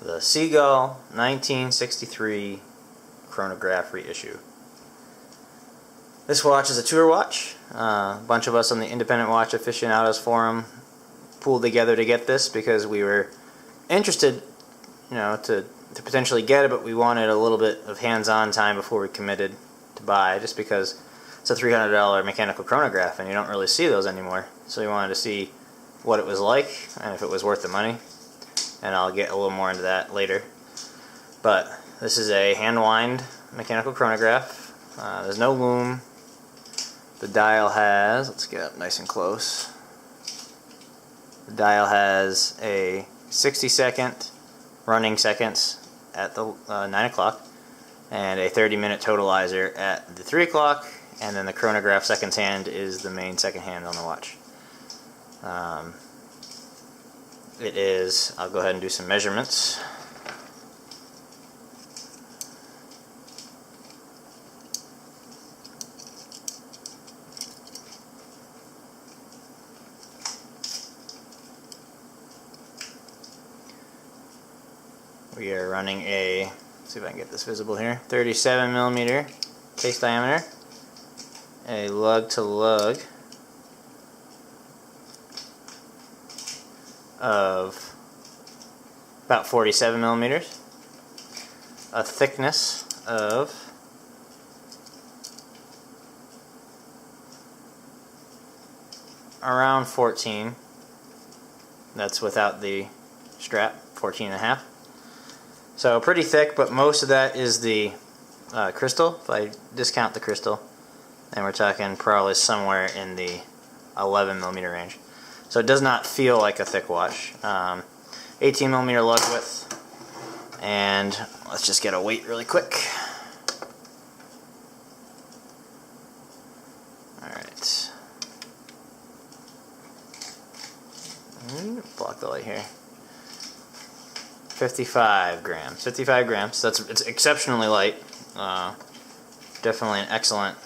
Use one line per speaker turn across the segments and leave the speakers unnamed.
the Seagull 1963 Chronograph reissue. This watch is a tour watch. A bunch of us on the Independent Watch Aficionados Forum pooled together to get this because we were interested, to potentially get it, but we wanted a little bit of hands-on time before we committed to buy, just because it's a $300 mechanical chronograph and you don't really see those anymore. So we wanted to see what it was like and if it was worth the money. And I'll get a little more into that later. But this is a hand-wind mechanical chronograph. There's no loom. The dial has, let's get up nice and close. The dial has a 60-second running seconds at the 9 o'clock and a 30-minute totalizer at the 3 o'clock, and then the chronograph seconds hand is the main second hand on the watch. It is, I'll go ahead and do some measurements. We are running a, let's see if I can get this visible here, 37mm case diameter, a lug to lug of about 47mm, a thickness of around 14, that's without the strap, 14.5. So pretty thick, but most of that is the crystal. If I discount the crystal, then we're talking probably somewhere in the 11mm range. So it does not feel like a thick watch. 18mm lug width, and let's just get a weight really quick. Alright. Block the light here. 55 grams. 55 grams. It's exceptionally light. Definitely an excellent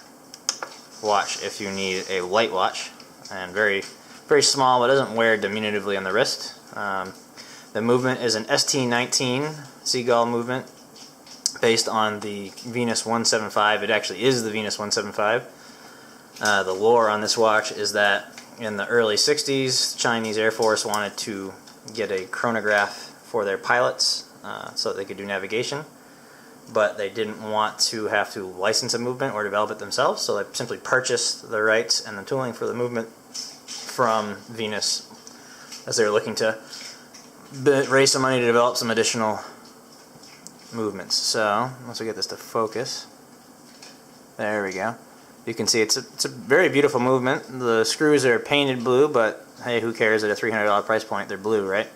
watch if you need a light watch, and very small, but doesn't wear diminutively on the wrist. The movement is an ST19 Seagull movement based on the Venus 175. It actually is the Venus 175. The lore on this watch is that in the early 60s, Chinese Air Force wanted to get a chronograph for their pilots so that they could do navigation, but they didn't want to have to license a movement or develop it themselves, so they simply purchased the rights and the tooling for the movement from Venus as they were looking to raise some money to develop some additional movements. So once we get this to focus, there we go. You can see it's a very beautiful movement. The screws are painted blue, but hey, who cares at a $300 price point? They're blue, right?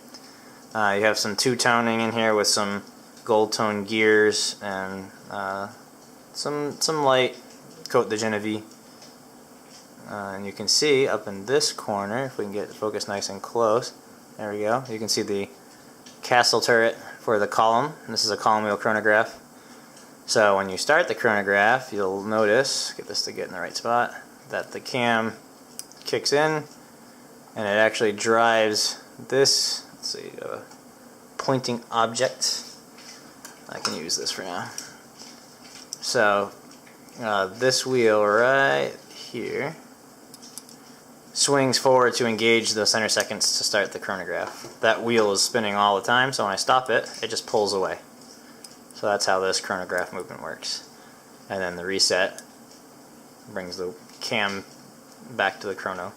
You have some two-toning in here with some gold tone gears and some light Côte de Genevieve. And you can see up in this corner, if we can get it focused nice and close, there we go, you can see the castle turret for the column. This is a column wheel chronograph. So when you start the chronograph, you'll notice, get this to get in the right spot, that the cam kicks in and it actually drives this, let's see, a pointing object. I can use this for now. So this wheel right here swings forward to engage the center seconds to start the chronograph. That wheel is spinning all the time, so when I stop it, it just pulls away. So that's how this chronograph movement works. And then the reset brings the cam back to the chrono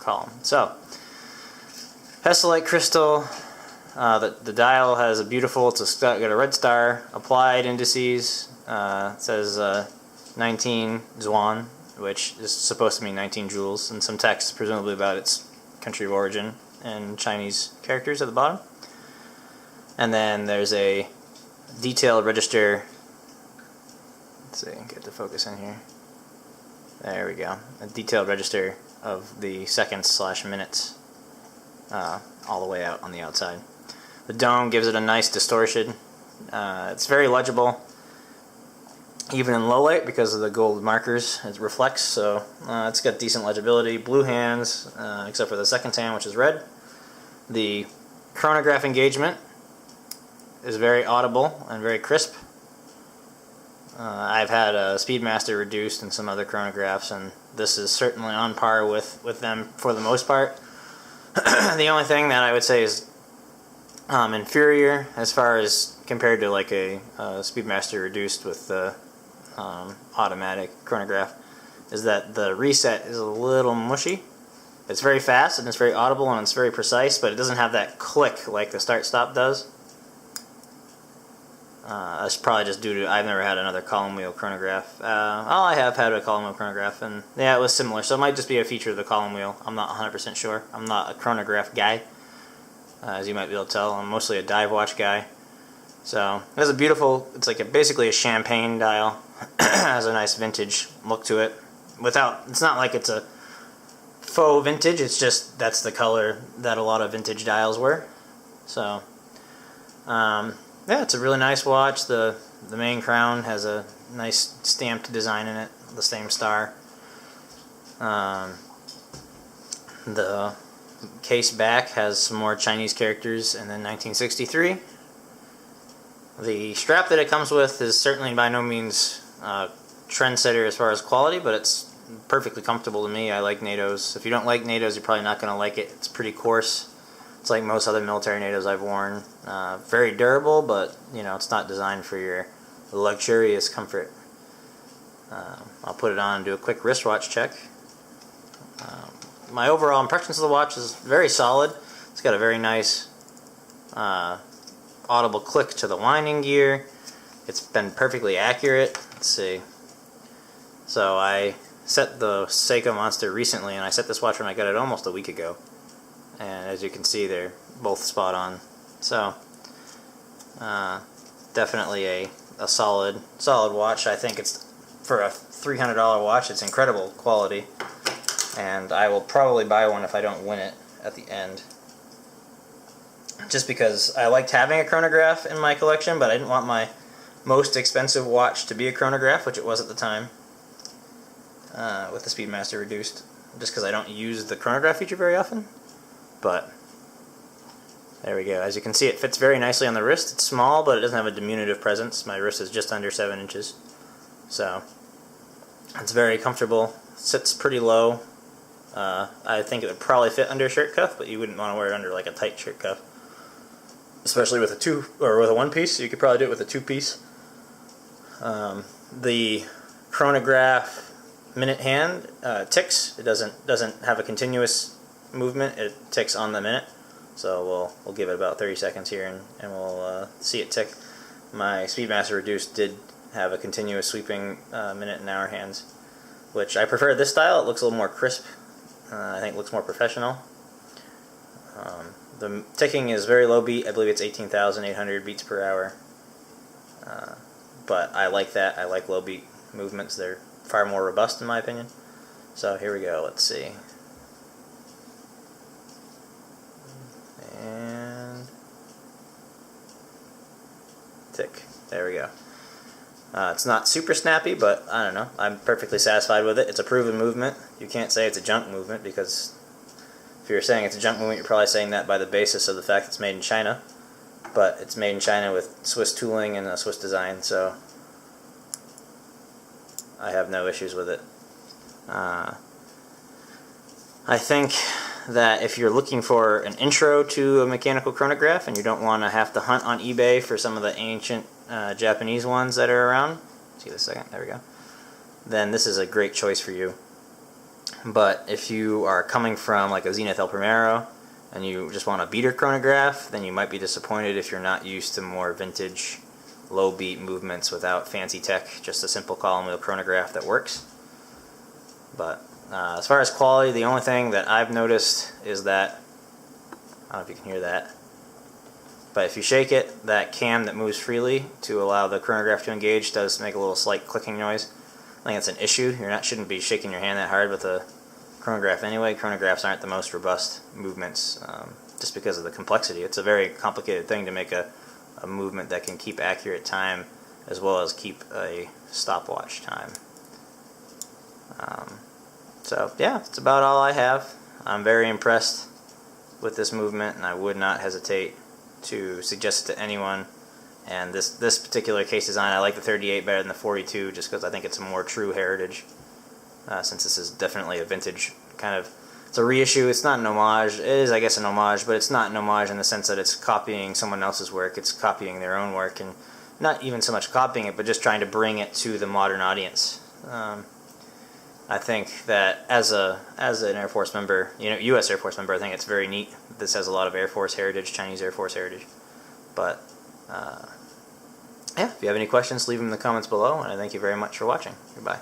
column. So, Hesselite crystal. The dial has a beautiful, it's got a red star, applied indices. It says 19 Zhuan, which is supposed to mean 19 joules, and some text presumably about its country of origin and Chinese characters at the bottom. And then there's a detailed register. Let's see, get the focus in here. There we go. A detailed register of the seconds/minutes all the way out on the outside. The dome gives it a nice distortion. It's very legible, even in low light, because of the gold markers. It reflects, so it's got decent legibility. Blue hands, except for the second hand, which is red. The chronograph engagement is very audible and very crisp. I've had a Speedmaster reduced and some other chronographs, and this is certainly on par with them for the most part. The only thing that I would say is inferior as far as compared to like a Speedmaster reduced with the automatic chronograph is that the reset is a little mushy. It's very fast and it's very audible and it's very precise, but it doesn't have that click like the start-stop does. That's probably just due to I've never had another column wheel chronograph. I have had a column wheel chronograph, and yeah, it was similar. So it might just be a feature of the column wheel. I'm not 100% sure. I'm not a chronograph guy, as you might be able to tell. I'm mostly a dive watch guy. So it has a beautiful. It's like basically a champagne dial. Has a nice vintage look to it. It's not like it's a faux vintage. It's just that's the color that a lot of vintage dials were. So. Yeah, it's a really nice watch. The main crown has a nice stamped design in it, the same star. The case back has some more Chinese characters and then 1963. The strap that it comes with is certainly by no means trendsetter as far as quality, but it's perfectly comfortable to me. I like NATOs. If you don't like NATOs, you're probably not going to like it. It's pretty coarse. It's like most other military NATOs I've worn. Very durable, but you know it's not designed for your luxurious comfort. I'll put it on and do a quick wristwatch check. My overall impressions of the watch is very solid. It's got a very nice audible click to the winding gear. It's been perfectly accurate. Let's see. So I set the Seiko Monster recently, and I set this watch when I got it almost a week ago. And as you can see, they're both spot on. So, definitely a solid watch. I think it's for a $300 watch. It's incredible quality, and I will probably buy one if I don't win it at the end. Just because I liked having a chronograph in my collection, but I didn't want my most expensive watch to be a chronograph, which it was at the time, with the Speedmaster reduced. Just because I don't use the chronograph feature very often. But there we go. As you can see, it fits very nicely on the wrist. It's small, but it doesn't have a diminutive presence. My wrist is just under 7 inches. So it's very comfortable. Sits pretty low. I think it would probably fit under a shirt cuff, but you wouldn't want to wear it under like a tight shirt cuff. Especially with a one piece. You could probably do it with a 2-piece. The chronograph minute hand ticks. It doesn't have a continuous movement. It ticks on the minute, so we'll give it about 30 seconds here and we'll see it tick. My Speedmaster reduced did have a continuous sweeping minute and hour hands, which I prefer this style. It looks a little more crisp. I think it looks more professional. The ticking is very low beat. I believe it's 18,800 beats per hour, but I like that. I like low beat movements. They're far more robust in my opinion. So here we go. Let's see. Tick. There we go. It's not super snappy, but I don't know. I'm perfectly satisfied with it. It's a proven movement. You can't say it's a junk movement, because if you're saying it's a junk movement, you're probably saying that by the basis of the fact it's made in China. But it's made in China with Swiss tooling and a Swiss design, so I have no issues with it. I think that if you're looking for an intro to a mechanical chronograph and you don't want to have to hunt on eBay for some of the ancient Japanese ones that are around, see this second, there we go, then this is a great choice for you. But if you are coming from like a Zenith El Primero and you just want a beater chronograph, then you might be disappointed if you're not used to more vintage low beat movements without fancy tech, just a simple column wheel chronograph that works. But as far as quality, the only thing that I've noticed is that, I don't know if you can hear that, but if you shake it, that cam that moves freely to allow the chronograph to engage does make a little slight clicking noise. I think that's an issue. Shouldn't be shaking your hand that hard with a chronograph anyway. Chronographs aren't the most robust movements just because of the complexity. It's a very complicated thing to make a movement that can keep accurate time as well as keep a stopwatch time. So yeah, that's about all I have. I'm very impressed with this movement, and I would not hesitate to suggest it to anyone And this particular case design, I like the 38 better than the 42, just because I think it's a more true heritage. Since this is definitely a vintage kind of, it's a reissue. It's not an homage. It is, I guess, an homage, but it's not an homage in the sense that it's copying someone else's work. It's copying their own work, and not even so much copying it, but just trying to bring it to the modern audience. I think that as an Air Force member, U.S. Air Force member, I think it's very neat. This has a lot of Air Force heritage, Chinese Air Force heritage. But yeah, if you have any questions, leave them in the comments below, and I thank you very much for watching. Goodbye.